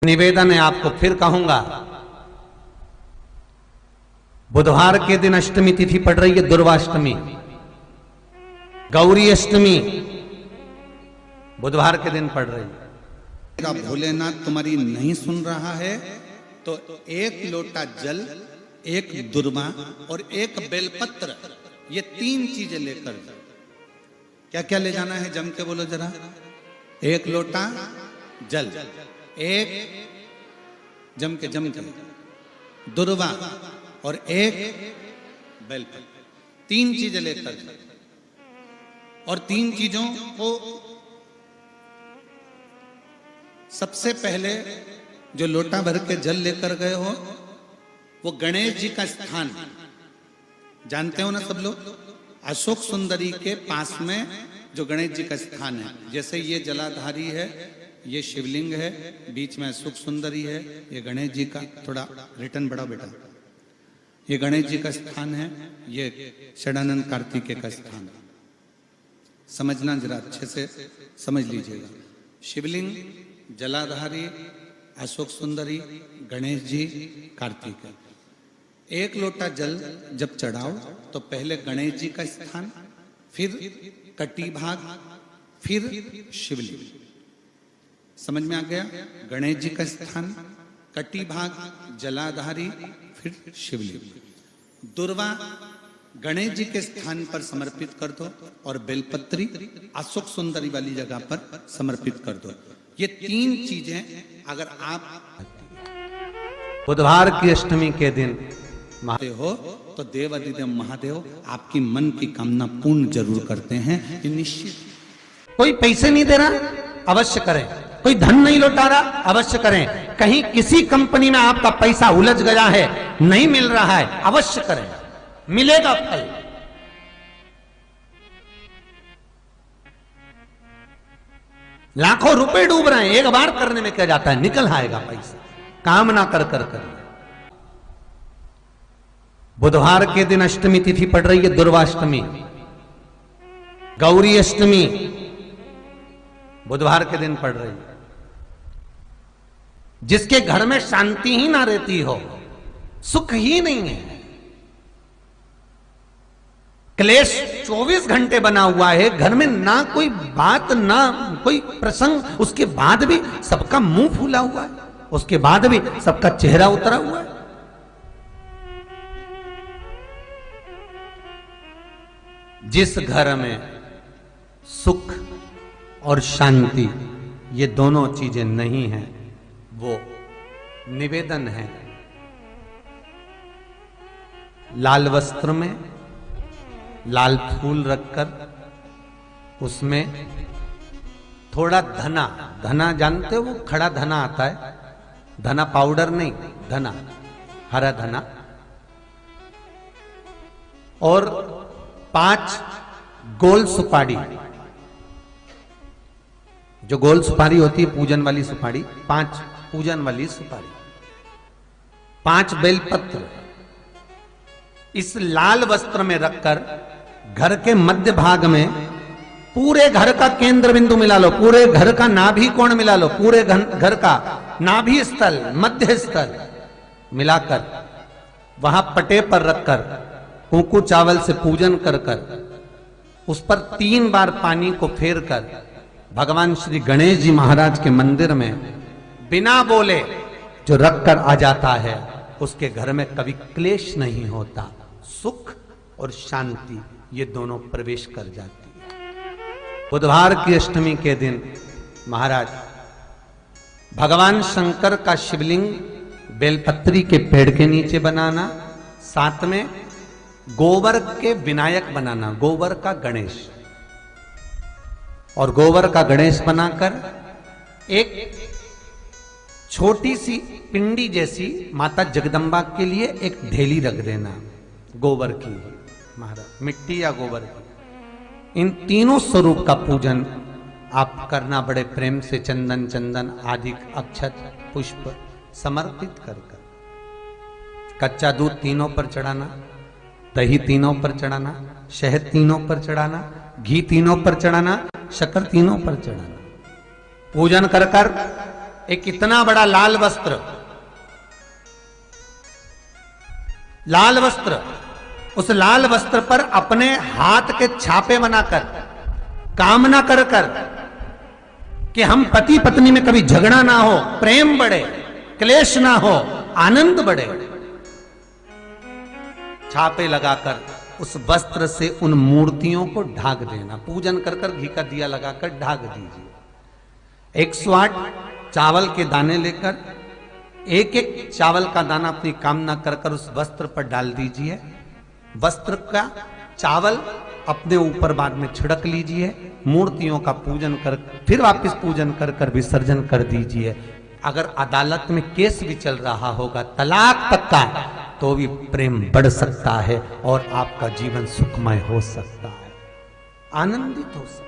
निवेदन है आपको फिर कहूंगा, बुधवार के दिन अष्टमी तिथि पड़ रही है, दुर्वाष्टमी, गौरी अष्टमी बुधवार के दिन पड़ रही है। भोलेनाथ तुम्हारी नहीं सुन रहा है तो एक लोटा जल, एक दुर्वा और एक बेलपत्र, ये 3 चीजें लेकर जाओ। क्या क्या ले जाना है जम के बोलो जरा। एक लोटा जल, एक जम के दुर्वा और एक बेलपत्र, 3 चीजें लेकर जाओ। और 3 चीजों को सबसे पहले जो लोटा भर के जल लेकर गए हो वो गणेश जी का स्थान जानते हो ना सब लोग, अशोक सुंदरी के पास में जो गणेश जी का स्थान है। जैसे ये जलाधारी है, ये शिवलिंग है, बीच में अशोक सुंदरी है, ये गणेश जी का, थोड़ा रिटर्न बढ़ाओ बेटा, ये गणेश जी का स्थान है, ये षडानंद कार्तिकेय का स्थान है। समझना जरा अच्छे से समझ लीजिएगा। शिवलिंग, जलाधारी, अशोक सुंदरी, गणेश जी, कार्तिकेय। एक लोटा जल जब चढ़ाओ तो पहले गणेश जी का स्थान, फिर कटी भाग, फिर शिवलिंग। समझ में आ गया? गणेश जी का स्थान, कटी भाग, जलाधारी, फिर शिवलिंग। दुर्वा गणेश जी के स्थान पर समर्पित कर दो और बेलपत्री अशोक सुंदरी वाली जगह पर समर्पित कर दो। ये 3 चीजें अगर आप बुधवार की अष्टमी के दिन हो तो देवाधिदेव महादेव आपकी मन की कामना पूर्ण जरूर करते हैं, ये निश्चित। कोई पैसे नहीं दे रहा, अवश्य करें। कोई धन नहीं लौटा रहा, अवश्य करें। कहीं किसी कंपनी में आपका पैसा उलझ गया है, नहीं मिल रहा है, अवश्य करें, मिलेगा फल। लाखों रुपए डूब रहे हैं, एक बार करने में क्या जाता है, निकल आएगा पैसा, काम ना कर कर कर। बुधवार के दिन अष्टमी तिथि पड़ रही है, दुर्वाष्टमी, गौरी अष्टमी बुधवार के दिन पड़ रही है। जिसके घर में शांति ही ना रहती हो, सुख ही नहीं है, क्लेश 24 घंटे बना हुआ है घर में, ना कोई बात ना कोई प्रसंग, उसके बाद भी सबका मुंह फूला हुआ है, उसके बाद भी सबका चेहरा उतरा हुआ है। जिस घर में सुख और शांति ये दोनों चीजें नहीं हैं, वो निवेदन है लाल वस्त्र में लाल फूल रखकर उसमें थोड़ा धना, धना जानते हो, वो खड़ा धना आता है, धना पाउडर नहीं, धना, हरा धना, और 5 गोल सुपारी, जो गोल सुपारी होती है पूजन वाली सुपारी, 5 पूजन वाली सुपारी, 5 बेलपत्र इस लाल वस्त्र में रखकर घर के मध्य भाग में पूरे घर का केंद्र बिंदु मिला लो, पूरे घर का नाभि कोण मिला लो, पूरे घर का नाभि स्थल, मध्य स्थल मिलाकर वहां पटे पर रखकर कुंकू चावल से पूजन कर कर उस पर 3 बार पानी को फेर कर भगवान श्री गणेश जी महाराज के मंदिर में बिना बोले जो रख कर आ जाता है, उसके घर में कभी क्लेश नहीं होता, सुख और शांति ये दोनों प्रवेश कर जाती है। बुधवार की अष्टमी के दिन महाराज भगवान शंकर का शिवलिंग बेलपत्री के पेड़ के नीचे बनाना, साथ में गोबर के विनायक बनाना, गोबर का गणेश, और गोबर का गणेश बनाकर एक छोटी सी पिंडी जैसी माता जगदम्बा के लिए एक ढेली रख देना, गोबर की महाराज, मिट्टी या गोबर की। इन तीनों स्वरूप का पूजन आप करना बड़े प्रेम से, चंदन चंदन आदि अक्षत पुष्प समर्पित कर कर, कच्चा दूध तीनों पर चढ़ाना, दही तीनों पर चढ़ाना, शहद तीनों पर चढ़ाना, घी तीनों पर चढ़ाना, शक्कर तीनों पर चढ़ाना। पूजन कर कर एक इतना बड़ा लाल वस्त्र, उस लाल वस्त्र पर अपने हाथ के छापे बनाकर कामना कर कि हम पति पत्नी में कभी झगड़ा ना हो, प्रेम बढ़े, क्लेश ना हो, आनंद बढ़े, छापे लगाकर उस वस्त्र से उन मूर्तियों को ढाक देना। पूजन कर घी का दिया लगाकर ढाक दीजिए। 108 चावल के दाने लेकर एक एक चावल का दाना अपनी कामना कर उस वस्त्र पर डाल दीजिए। वस्त्र का चावल अपने ऊपर बाद में छिड़क लीजिए। मूर्तियों का पूजन कर फिर वापस पूजन कर विसर्जन कर दीजिए। अगर अदालत में केस भी चल रहा होगा तलाक तक का, तो भी प्रेम बढ़ सकता है और आपका जीवन सुखमय हो सकता है, आनंदित हो सकता है।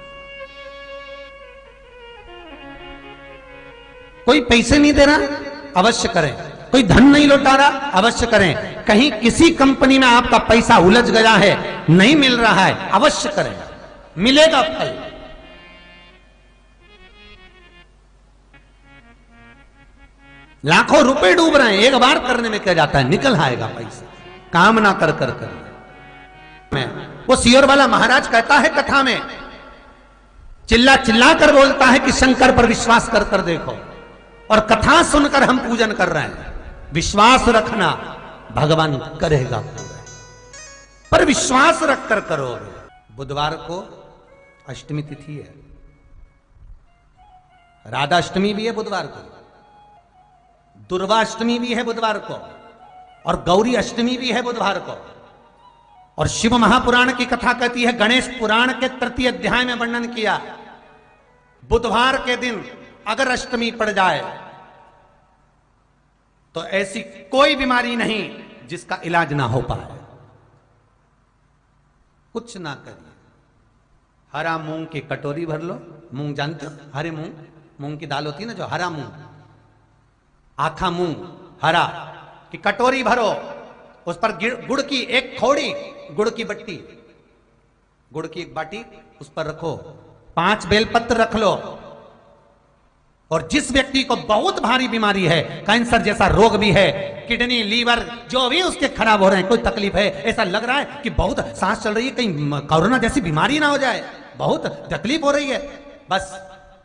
कोई पैसे नहीं दे रहा, अवश्य करें। कोई धन नहीं लौटा रहा, अवश्य करें। कहीं किसी कंपनी में आपका पैसा उलझ गया है, नहीं मिल रहा है, अवश्य करें, मिलेगा फल। लाखों रुपए डूब रहे हैं, एक बार करने में क्या जाता है, निकल आएगा पैसा, कामना कर मैं वो सियोर वाला महाराज कहता है कथा में, चिल्ला चिल्ला कर बोलता है कि शंकर पर विश्वास कर देखो। और कथा सुनकर हम पूजन कर रहे हैं। विश्वास रखना, भगवान करेगा पूरा, पर विश्वास रखकर करो। बुधवार को अष्टमी तिथि है, राधा अष्टमी भी है बुधवार को, दुर्वाष्टमी भी है बुधवार को, और गौरी अष्टमी भी है बुधवार को। और शिव महापुराण की कथा कहती है, गणेश पुराण के 3 अध्याय में वर्णन किया, बुधवार के दिन अगर अष्टमी पड़ जाए तो ऐसी कोई बीमारी नहीं जिसका इलाज ना हो पाए। कुछ ना करिए, हरा मूंग की कटोरी भर लो। मूंग जानते हो, हरे मूंग, मूंग की दाल होती है ना जो, हरा मूंग, आखा मूंग हरा की कटोरी भरो, उस पर गुड़ की एक खोड़ी, गुड़ की बट्टी, गुड़ की एक बाटी उस पर रखो, 5 बेलपत्र रख लो। और जिस व्यक्ति को बहुत भारी बीमारी है, कैंसर जैसा रोग भी है, किडनी, लीवर जो भी उसके खराब हो रहे हैं, कोई तकलीफ है, ऐसा लग रहा है कि बहुत सांस चल रही है, कहीं कोरोना जैसी बीमारी ना हो जाए, बहुत तकलीफ हो रही है, बस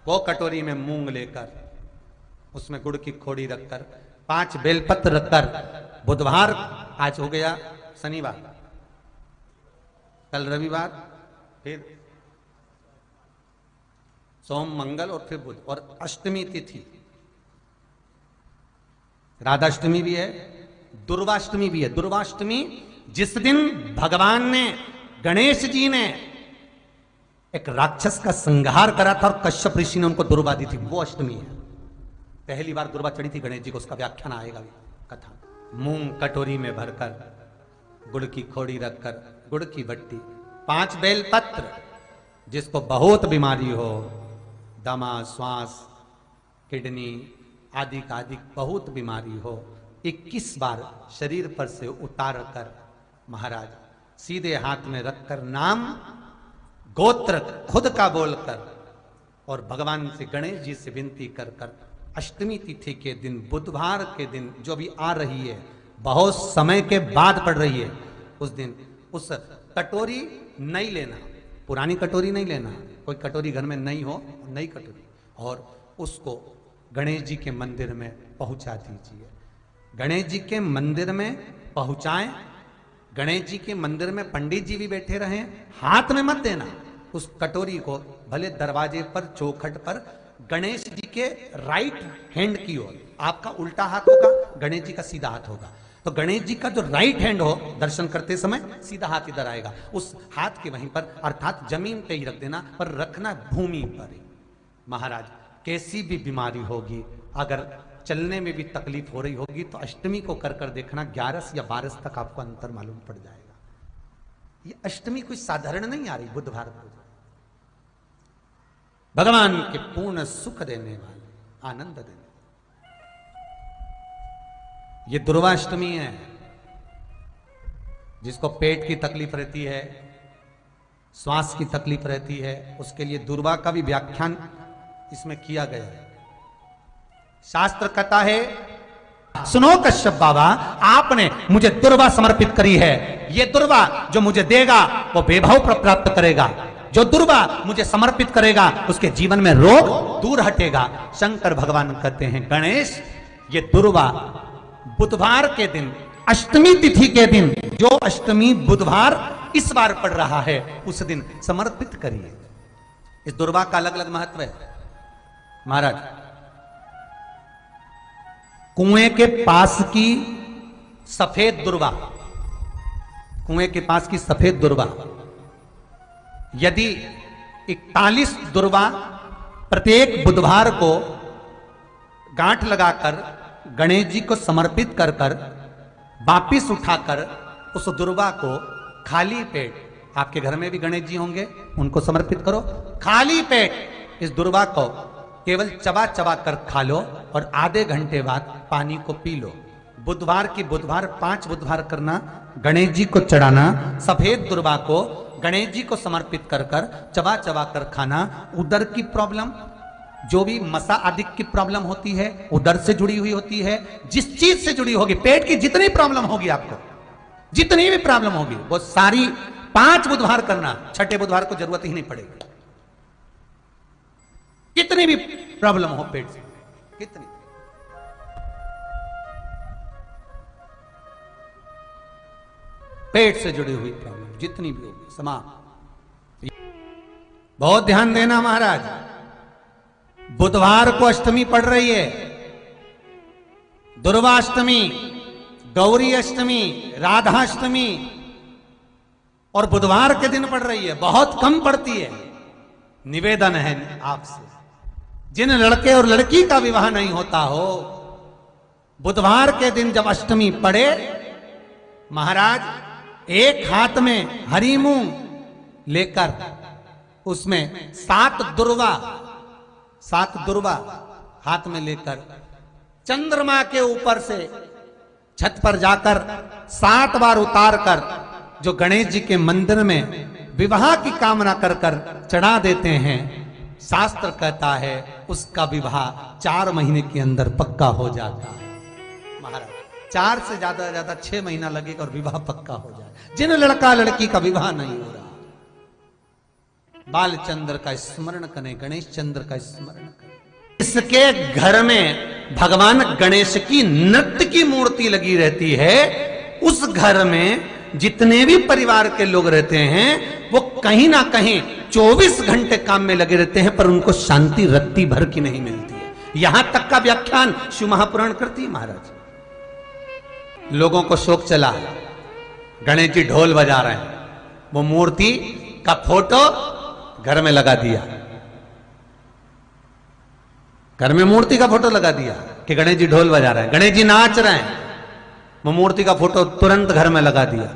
वो कटोरी में मूंग लेकर उसमें गुड़ की खोड़ी रखकर 5 बेलपत्र रखकर, बुधवार आज हो गया, शनिवार, कल रविवार, फिर सोम मंगल और फिर बुध, और अष्टमी तिथि, राधाष्टमी भी है, दुर्वाष्टमी भी है। दुर्वाष्टमी जिस दिन भगवान ने, गणेश जी ने एक राक्षस का संहार करा था और कश्यप ऋषि ने उनको दुर्वा दी थी, वो अष्टमी है। पहली बार दुर्वा चढ़ी थी गणेश जी को, उसका व्याख्यान आएगा कथा। मूंग कटोरी में भरकर, गुड़ की खोड़ी रखकर, गुड़ की बट्टी, 5 बेलपत्र, जिसको बहुत बीमारी हो, दमा, श्वास, किडनी आदि का आदि बहुत बीमारी हो, 21 बार शरीर पर से उतार कर महाराज सीधे हाथ में रखकर, नाम गोत्र खुद का बोलकर, और भगवान से, गणेश जी से विनती कर अष्टमी तिथि के दिन, बुधवार के दिन जो भी आ रही है, बहुत समय के बाद पड़ रही है, उस दिन उस कटोरी नहीं लेना, पुरानी कटोरी नहीं लेना, कोई कटोरी घर में नहीं हो, नई कटोरी, और उसको गणेश जी के मंदिर में पहुंचा दीजिए। गणेश जी के मंदिर में पहुंचाएं, गणेश जी के मंदिर में पंडित जी भी बैठे रहें, हाथ में मत देना उस कटोरी को, भले दरवाजे पर, चौखट पर, गणेश जी के राइट हैंड की ओर, आपका उल्टा हाथ होगा, गणेश जी का सीधा हाथ होगा, तो गणेश जी का जो राइट हैंड हो, दर्शन करते समय सीधा हाथ इधर आएगा, उस हाथ के वहीं पर, अर्थात जमीन पे ही रख देना, पर रखना भूमि पर ही। महाराज कैसी भी बीमारी होगी, अगर चलने में भी तकलीफ हो रही होगी, तो अष्टमी को कर देखना, 11 या 12 तक आपको अंतर मालूम पड़ जाएगा। ये अष्टमी कोई साधारण नहीं आ रही, बुधवार को भगवान के पूर्ण सुख देने वाले, आनंद देने, ये दुर्वाष्टमी है। जिसको पेट की तकलीफ रहती है, श्वास की तकलीफ रहती है, उसके लिए दुर्वा का भी व्याख्यान इसमें किया गया है। शास्त्र कहता है, सुनो कश्यप बाबा, आपने मुझे दुर्वा समर्पित करी है। ये दुर्वा जो मुझे देगा वो वैभव प्राप्त करेगा। जो दुर्वा मुझे समर्पित करेगा उसके जीवन में रोग दूर हटेगा। शंकर भगवान कहते हैं, गणेश, ये दुर्वा बुधवार के दिन, अष्टमी तिथि के दिन, जो अष्टमी बुधवार इस बार पड़ रहा है, उस दिन समर्पित करिए। इस दुर्वा का अलग अलग महत्व है महाराज। कुएं के पास की सफेद दुर्वा, कुएं के पास की सफेद दुर्वा, यदि 41 दुर्वा प्रत्येक बुधवार को गांठ लगाकर गणेश जी को समर्पित कर कर वापिस उठाकर उस दुर्वा को खाली पेट, आपके घर में भी गणेश जी होंगे, उनको समर्पित करो। खाली पेट इस दुर्वा को केवल चबा चबा कर खा लो और आधे घंटे बाद पानी को पी लो। बुधवार की बुधवार 5 बुधवार करना, गणेश जी को चढ़ाना, सफेद दुर्वा को गणेश जी को समर्पित कर कर चबा चबा कर खाना। उदर की प्रॉब्लम, जो भी मसा आदि की प्रॉब्लम होती है, उदर से जुड़ी हुई होती है, जिस चीज से जुड़ी होगी, पेट की जितनी प्रॉब्लम होगी, आपको जितनी भी प्रॉब्लम होगी, वो सारी 5 बुधवार करना। छठे बुधवार को जरूरत ही नहीं पड़ेगी। कितनी भी प्रॉब्लम हो पेट से, कितनी, पेट से जुड़ी हुई प्रॉब्लम जितनी भी होगी, समाप्त। बहुत ध्यान देना महाराज, बुधवार को अष्टमी पड़ रही है, दुर्वाष्टमी, गौरी अष्टमी, राधाष्टमी, और बुधवार के दिन पड़ रही है। बहुत कम पड़ती है। निवेदन है आपसे, जिन लड़के और लड़की का विवाह नहीं होता हो, बुधवार के दिन जब अष्टमी पड़े, महाराज एक हाथ में हरी मूंग लेकर उसमें 7 दुर्वा हाथ में लेकर चंद्रमा के ऊपर से छत पर जाकर 7 बार उतार कर जो गणेश जी के मंदिर में विवाह की कामना कर कर चढ़ा देते हैं, शास्त्र कहता है उसका विवाह 4 महीने के अंदर पक्का हो जाता है। महाराज 4 से ज्यादा 6 महीना लगेगा और विवाह पक्का हो जाए। जिन लड़का लड़की का विवाह नहीं हो रहा, बालचंद्र का स्मरण करें, गणेश चंद्र का स्मरण करें। इसके घर में भगवान गणेश की नृत्य की मूर्ति लगी रहती है। उस घर में जितने भी परिवार के लोग रहते हैं, वो कहीं ना कहीं 24 घंटे काम में लगे रहते हैं, पर उनको शांति रत्ती भर की नहीं मिलती है। यहां तक का व्याख्यान शिव महापुराण करती है महाराज। लोगों को शौक चला, गणेश जी ढोल बजा रहे हैं, वो मूर्ति का फोटो घर में लगा दिया, घर में मूर्ति का फोटो लगा दिया कि गणेश जी ढोल बजा रहे हैं, गणेश जी नाच रहे हैं, वो मूर्ति का फोटो तुरंत घर में लगा दिया।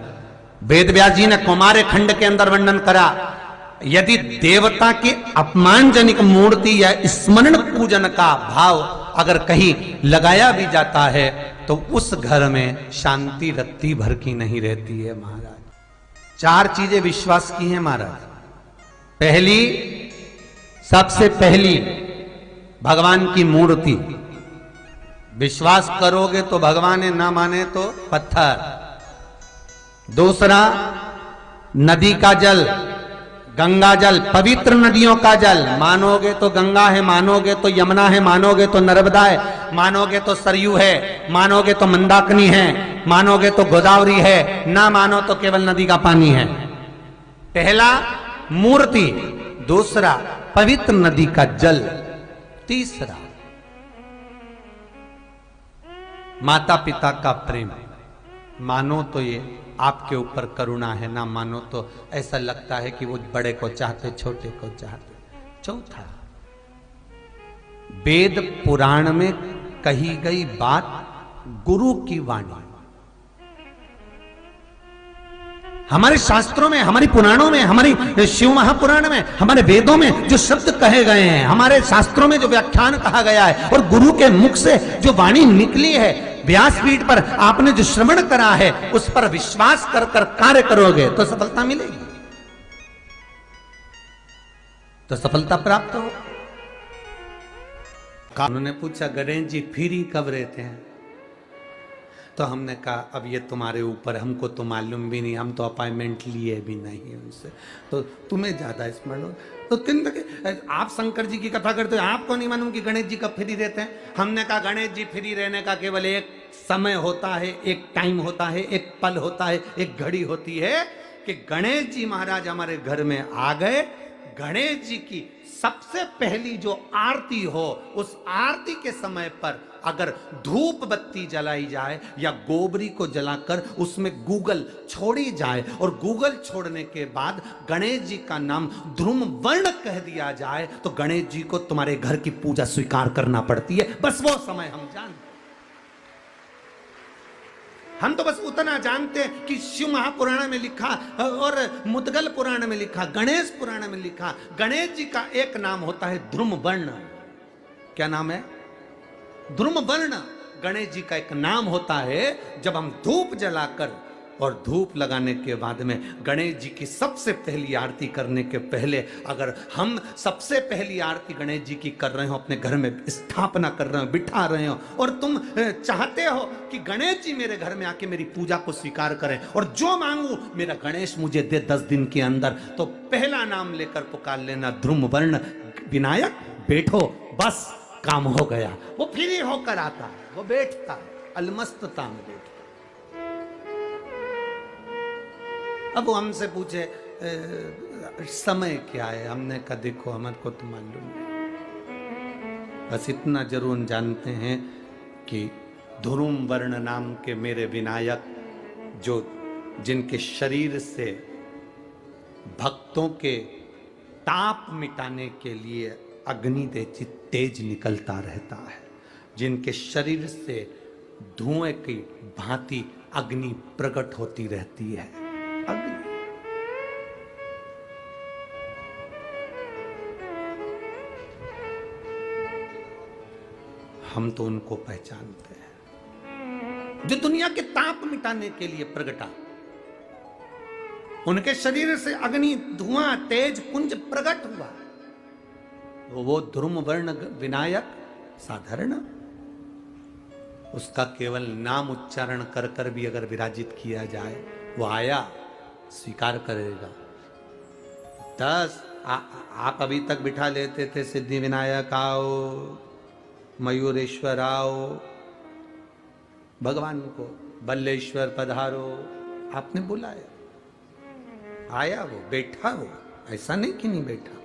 वेद व्यास जी ने कुमार खंड के अंदर वर्णन करा, यदि देवता की अपमानजनक मूर्ति या स्मरण पूजन का भाव अगर कहीं लगाया भी जाता है तो उस घर में शांति रत्ती भर की नहीं रहती है महाराज। 4 चीजें विश्वास की हैं महाराज। पहली, सबसे पहली भगवान की मूर्ति, विश्वास करोगे तो भगवान है, ना माने तो पत्थर। दूसरा, नदी का जल, गंगा जल, पवित्र नदियों का जल, मानोगे तो गंगा है, मानोगे तो यमुना है, मानोगे तो नर्मदा है, मानोगे तो सरयू है, मानोगे तो मंदाकिनी है, मानोगे तो गोदावरी है, ना मानो तो केवल नदी का पानी है। पहला मूर्ति, दूसरा पवित्र नदी का जल, तीसरा माता पिता का प्रेम। मानो तो ये आपके ऊपर करुणा है, ना मानो तो ऐसा लगता है कि वो बड़े को चाहते, छोटे को चाहते। चौथा, वेद पुराण में कही गई बात गुरु की वाणी। हमारे शास्त्रों में, हमारी पुराणों में, हमारी शिव महापुराण में, हमारे वेदों में जो शब्द कहे गए हैं, हमारे शास्त्रों में जो व्याख्यान कहा गया है और गुरु के मुख से जो वाणी निकली है, व्यासपीठ पर आपने जो श्रवण करा है, उस पर विश्वास कर कर कार्य करोगे तो सफलता मिलेगी, तो सफलता प्राप्त हो। उन्होंने पूछा गणेश जी फ्री कब रहते हैं? तो हमने कहा अब ये तुम्हारे ऊपर, हमको तो मालूम भी नहीं, हम तो अपॉइंटमेंट लिए भी नहीं उनसे, तो तुम्हें ज्यादा स्मरण हो। तो किन आप शंकर जी की कथा करते हो, आपको नहीं मालूम कि गणेश जी कब फ्री रहते हैं? हमने कहा गणेश जी फ्री रहने का केवल एक समय होता है, एक टाइम होता है, एक पल होता है, एक घड़ी होती है कि गणेश जी महाराज हमारे घर में आ गए। गणेश जी की सबसे पहली जो आरती हो, उस आरती के समय पर अगर धूप बत्ती जलाई जाए या गोबरी को जलाकर उसमें गूगल छोड़ी जाए और गूगल छोड़ने के बाद गणेश जी का नाम ध्रुम वर्ण कह दिया जाए, तो गणेश जी को तुम्हारे घर की पूजा स्वीकार करना पड़ती है। बस वो समय हम जानते, हम तो बस उतना जानते हैं कि शिव महापुराण में लिखा और मुद्गल पुराण में लिखा, गणेश पुराण में लिखा, गणेश जी का एक नाम होता है ध्रुम वर्ण। क्या नाम है? ध्रुम वर्ण गणेश जी का एक नाम होता है। जब हम धूप जलाकर और धूप लगाने के बाद में गणेश जी की सबसे पहली आरती करने के पहले अगर हम सबसे पहली आरती गणेश जी की कर रहे हो, अपने घर में स्थापना कर रहे हो, बिठा रहे हो, और तुम चाहते हो कि गणेश जी मेरे घर में आके मेरी पूजा को स्वीकार करें और जो मांगू मेरा गणेश मुझे दे 10 दिन के अंदर, तो पहला नाम लेकर पुकार लेना ध्रुम वर्ण विनायक, बैठो, बस काम हो गया। वो फ्री होकर आता है, वो बैठता है, अलमस्तता में बैठता। अब वो हमसे पूछे समय क्या है? हमने कहा देखो हमारे को तो मालूम नहीं, बस इतना जरूर जानते हैं कि ध्रुम वर्ण नाम के मेरे विनायक, जो जिनके शरीर से भक्तों के ताप मिटाने के लिए अग्नि तेज निकलता रहता है, जिनके शरीर से धुएं की भांति अग्नि प्रकट होती रहती है। अग्नि हम तो उनको पहचानते हैं जो दुनिया के ताप मिटाने के लिए प्रगटा, उनके शरीर से अग्नि धुआं तेज पुंज प्रकट हुआ। वो ध्रुम वर्ण विनायक साधारण, उसका केवल नाम उच्चारण कर कर भी अगर विराजित किया जाए, वो आया स्वीकार करेगा। 10 आप अभी तक बिठा लेते थे सिद्धि विनायक आओ, मयूरेश्वर आओ, भगवान को बल्लेश्वर पधारो, आपने बुलाया, आया, वो बैठा, वो ऐसा नहीं कि नहीं बैठा,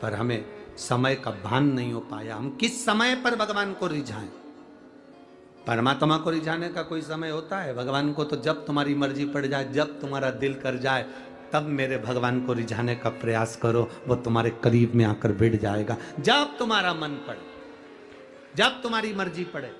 पर हमें समय का भान नहीं हो पाया। हम किस समय पर भगवान को रिझाएं? परमात्मा को रिझाने का कोई समय होता है? भगवान को तो जब तुम्हारी मर्जी पड़ जाए, जब तुम्हारा दिल कर जाए, तब मेरे भगवान को रिझाने का प्रयास करो, वो तुम्हारे करीब में आकर बैठ जाएगा। जब तुम्हारा मन पड़े, जब तुम्हारी मर्जी पड़े।